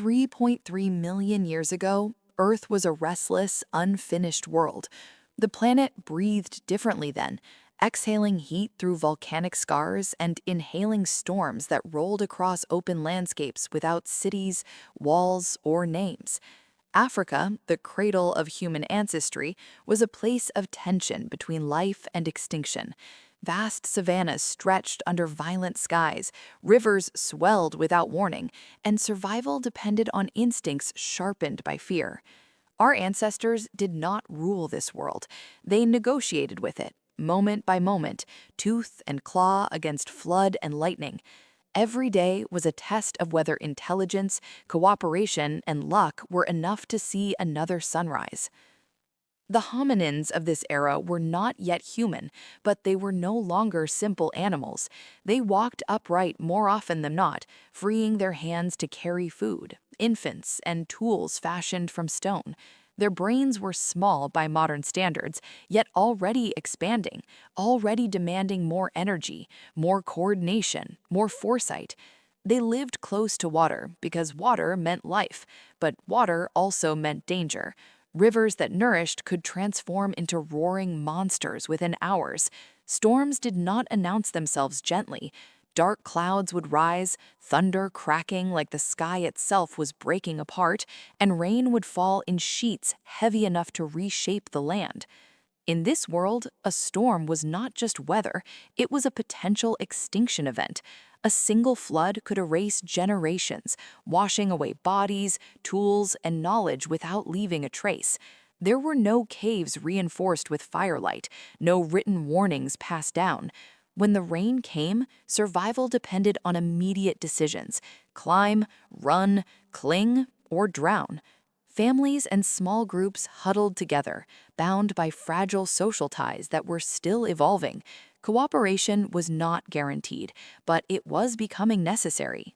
3.3 million years ago, Earth was a restless, unfinished world. The planet breathed differently then, exhaling heat through volcanic scars and inhaling storms that rolled across open landscapes without cities, walls, or names. Africa, the cradle of human ancestry, was a place of tension between life and extinction. Vast savannas stretched under violent skies, rivers swelled without warning, and survival depended on instincts sharpened by fear. Our ancestors did not rule this world. They negotiated with it, moment by moment, tooth and claw against flood and lightning. Every day was a test of whether intelligence, cooperation, and luck were enough to see another sunrise. The hominins of this era were not yet human, but they were no longer simple animals. They walked upright more often than not, freeing their hands to carry food, infants, and tools fashioned from stone. Their brains were small by modern standards, yet already expanding, already demanding more energy, more coordination, more foresight. They lived close to water because water meant life, but water also meant danger. Rivers that nourished could transform into roaring monsters within hours. Storms did not announce themselves gently. Dark clouds would rise, thunder cracking like the sky itself was breaking apart, and rain would fall in sheets heavy enough to reshape the land. In this world, a storm was not just weather, it was a potential extinction event. A single flood could erase generations, washing away bodies, tools, and knowledge without leaving a trace. There were no caves reinforced with firelight, no written warnings passed down. When the rain came, survival depended on immediate decisions: climb, run, cling, or drown. Families and small groups huddled together, bound by fragile social ties that were still evolving. Cooperation was not guaranteed, but it was becoming necessary.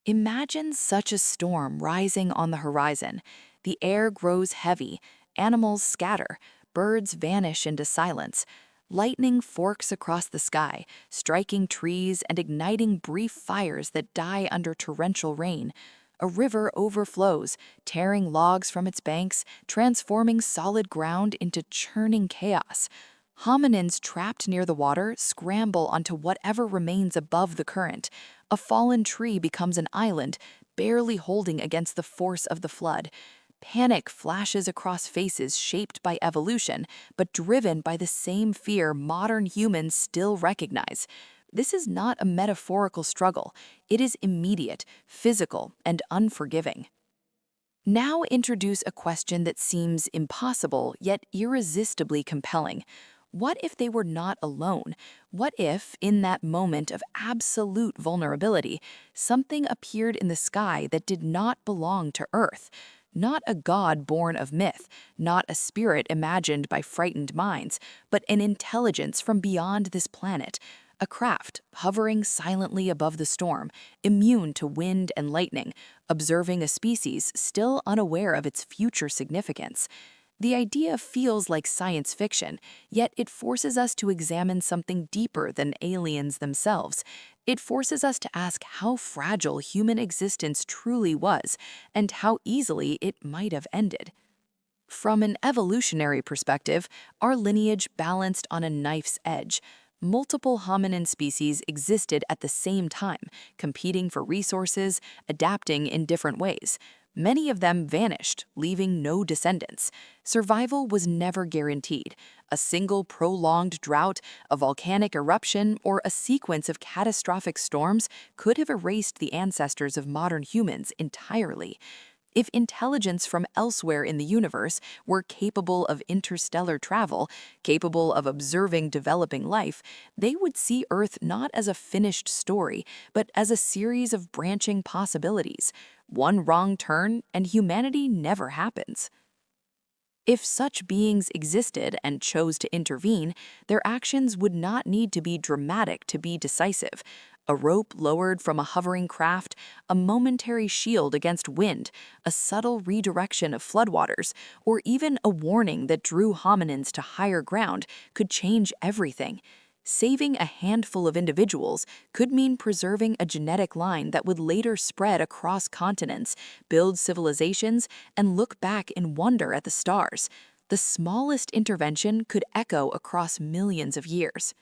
Imagine such a storm rising on the horizon. The air grows heavy, animals scatter, birds vanish into silence. Lightning forks across the sky, striking trees and igniting brief fires that die under torrential rain. A river overflows, tearing logs from its banks, transforming solid ground into churning chaos. Hominins trapped near the water scramble onto whatever remains above the current. A fallen tree becomes an island, barely holding against the force of the flood. Panic flashes across faces shaped by evolution, but driven by the same fear modern humans still recognize. This is not a metaphorical struggle. It is immediate, physical, and unforgiving. Now introduce a question that seems impossible, yet irresistibly compelling. What if they were not alone? What if, in that moment of absolute vulnerability, something appeared in the sky that did not belong to Earth? Not a god born of myth, not a spirit imagined by frightened minds, but an intelligence from beyond this planet. A craft hovering silently above the storm, immune to wind and lightning, observing a species still unaware of its future significance. The idea feels like science fiction, yet it forces us to examine something deeper than aliens themselves. It forces us to ask how fragile human existence truly was, and how easily it might have ended. From an evolutionary perspective, our lineage balanced on a knife's edge. Multiple hominin species existed at the same time, competing for resources, adapting in different ways. Many of them vanished, leaving no descendants. Survival was never guaranteed. A single prolonged drought, a volcanic eruption, or a sequence of catastrophic storms could have erased the ancestors of modern humans entirely. If intelligence from elsewhere in the universe were capable of interstellar travel, capable of observing developing life, they would see Earth not as a finished story, but as a series of branching possibilities. One wrong turn, and humanity never happens. If such beings existed and chose to intervene, their actions would not need to be dramatic to be decisive. A rope lowered from a hovering craft, a momentary shield against wind, a subtle redirection of floodwaters, or even a warning that drew hominins to higher ground could change everything. Saving a handful of individuals could mean preserving a genetic line that would later spread across continents, build civilizations, and look back in wonder at the stars. The smallest intervention could echo across millions of years.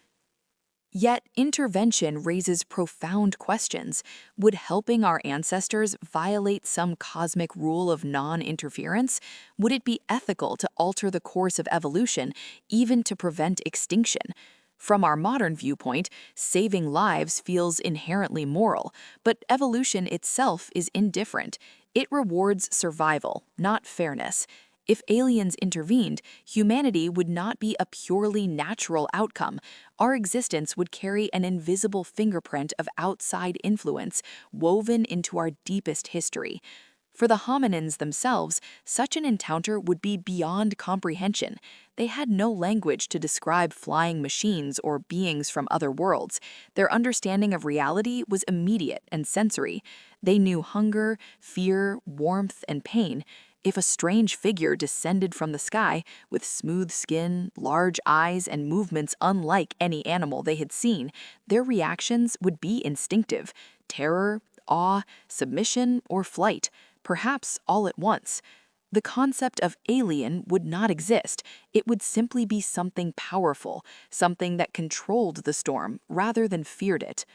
Yet, intervention raises profound questions. Would helping our ancestors violate some cosmic rule of non-interference? Would it be ethical to alter the course of evolution, even to prevent extinction? From our modern viewpoint, saving lives feels inherently moral, but evolution itself is indifferent. It rewards survival, not fairness. If aliens intervened, humanity would not be a purely natural outcome. Our existence would carry an invisible fingerprint of outside influence woven into our deepest history. For the hominins themselves, such an encounter would be beyond comprehension. They had no language to describe flying machines or beings from other worlds. Their understanding of reality was immediate and sensory. They knew hunger, fear, warmth, and pain. If a strange figure descended from the sky with smooth skin, large eyes, and movements unlike any animal they had seen, their reactions would be instinctive: terror, awe, submission, or flight, perhaps all at once. The concept of alien would not exist. It would simply be something powerful, something that controlled the storm rather than feared it.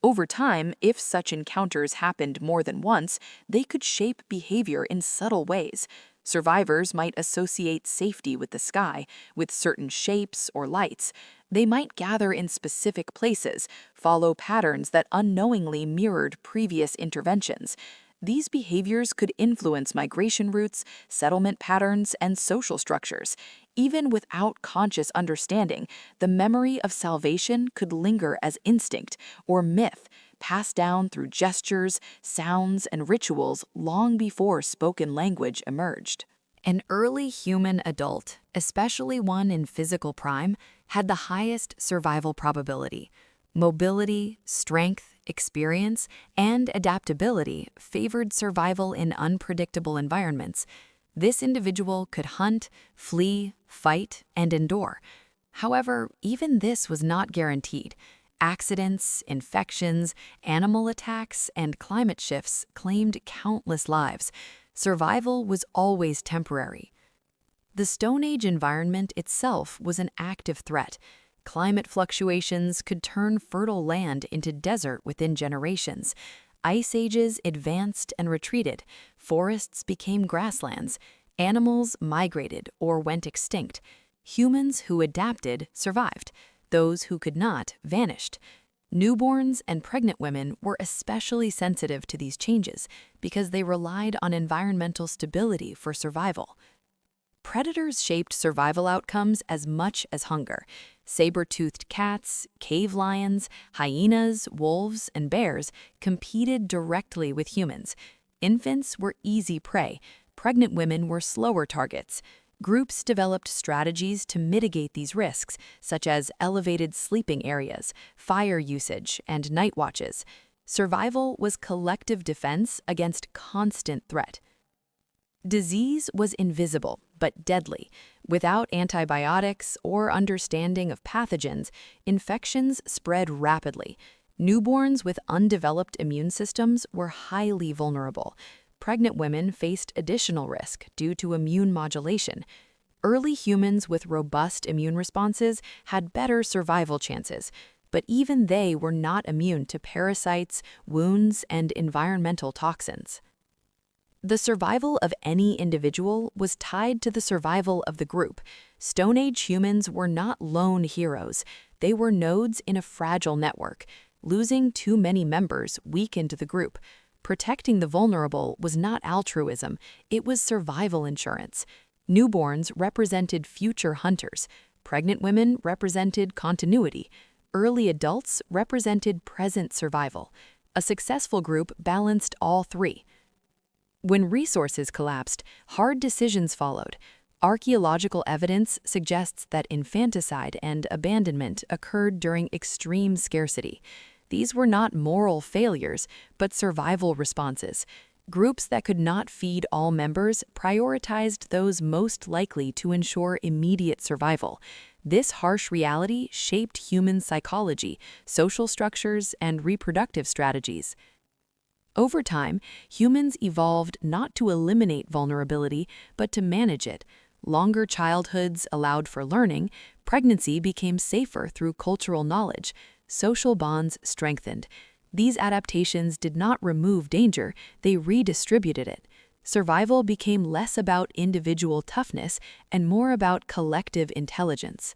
Over time, if such encounters happened more than once, they could shape behavior in subtle ways. Survivors might associate safety with the sky, with certain shapes or lights. They might gather in specific places, follow patterns that unknowingly mirrored previous interventions. These behaviors could influence migration routes, settlement patterns, and social structures. Even without conscious understanding, the memory of salvation could linger as instinct or myth, passed down through gestures, sounds, and rituals long before spoken language emerged. An early human adult, especially one in physical prime, had the highest survival probability. Mobility, strength, experience, and adaptability favored survival in unpredictable environments. This individual could hunt, flee, fight, and endure. However, even this was not guaranteed. Accidents, infections, animal attacks, and climate shifts claimed countless lives. Survival was always temporary. The Stone Age environment itself was an active threat. Climate fluctuations could turn fertile land into desert within generations. Ice ages advanced and retreated. Forests became grasslands. Animals migrated or went extinct. Humans who adapted survived. Those who could not vanished. Newborns and pregnant women were especially sensitive to these changes because they relied on environmental stability for survival. Predators shaped survival outcomes as much as hunger. Saber-toothed cats, cave lions, hyenas, wolves, and bears competed directly with humans. Infants were easy prey. Pregnant women were slower targets. Groups developed strategies to mitigate these risks, such as elevated sleeping areas, fire usage, and night watches. Survival was collective defense against constant threat. Disease was invisible but deadly. Without antibiotics or understanding of pathogens, infections spread rapidly. Newborns with undeveloped immune systems were highly vulnerable. Pregnant women faced additional risk due to immune modulation. Early humans with robust immune responses had better survival chances, but even they were not immune to parasites, wounds, and environmental toxins. The survival of any individual was tied to the survival of the group. Stone Age humans were not lone heroes. They were nodes in a fragile network. Losing too many members weakened the group. Protecting the vulnerable was not altruism, it was survival insurance. Newborns represented future hunters. Pregnant women represented continuity. Early adults represented present survival. A successful group balanced all three. When resources collapsed, hard decisions followed. Archaeological evidence suggests that infanticide and abandonment occurred during extreme scarcity. These were not moral failures, but survival responses. Groups that could not feed all members prioritized those most likely to ensure immediate survival. This harsh reality shaped human psychology, social structures, and reproductive strategies. Over time, humans evolved not to eliminate vulnerability, but to manage it. Longer childhoods allowed for learning, pregnancy became safer through cultural knowledge, social bonds strengthened. These adaptations did not remove danger, they redistributed it. Survival became less about individual toughness and more about collective intelligence.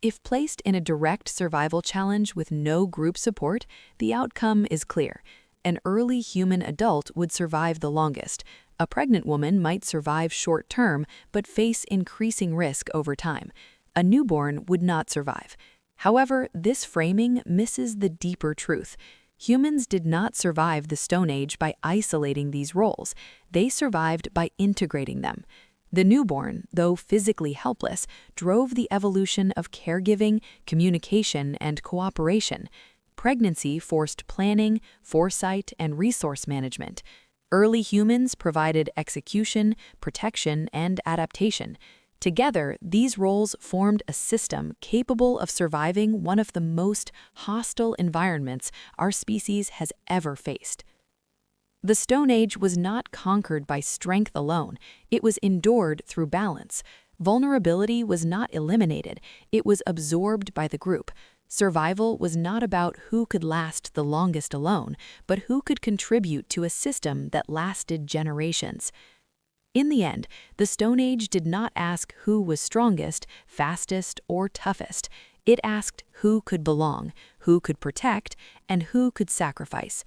If placed in a direct survival challenge with no group support, the outcome is clear. An early human adult would survive the longest. A pregnant woman might survive short-term but face increasing risk over time. A newborn would not survive. However, this framing misses the deeper truth. Humans did not survive the Stone Age by isolating these roles. They survived by integrating them. The newborn, though physically helpless, drove the evolution of caregiving, communication, and cooperation. Pregnancy forced planning, foresight, and resource management. Early humans provided execution, protection, and adaptation. Together, these roles formed a system capable of surviving one of the most hostile environments our species has ever faced. The Stone Age was not conquered by strength alone, it was endured through balance. Vulnerability was not eliminated, it was absorbed by the group. Survival was not about who could last the longest alone, but who could contribute to a system that lasted generations. In the end, the Stone Age did not ask who was strongest, fastest, or toughest. It asked who could belong, who could protect, and who could sacrifice.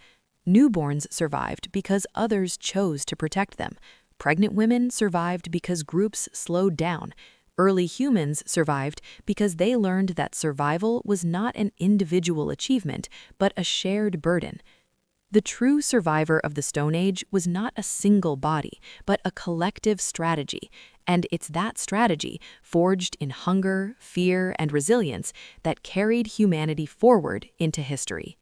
Newborns survived because others chose to protect them. Pregnant women survived because groups slowed down. Early humans survived because they learned that survival was not an individual achievement, but a shared burden. The true survivor of the Stone Age was not a single body, but a collective strategy, and it's that strategy, forged in hunger, fear, and resilience, that carried humanity forward into history.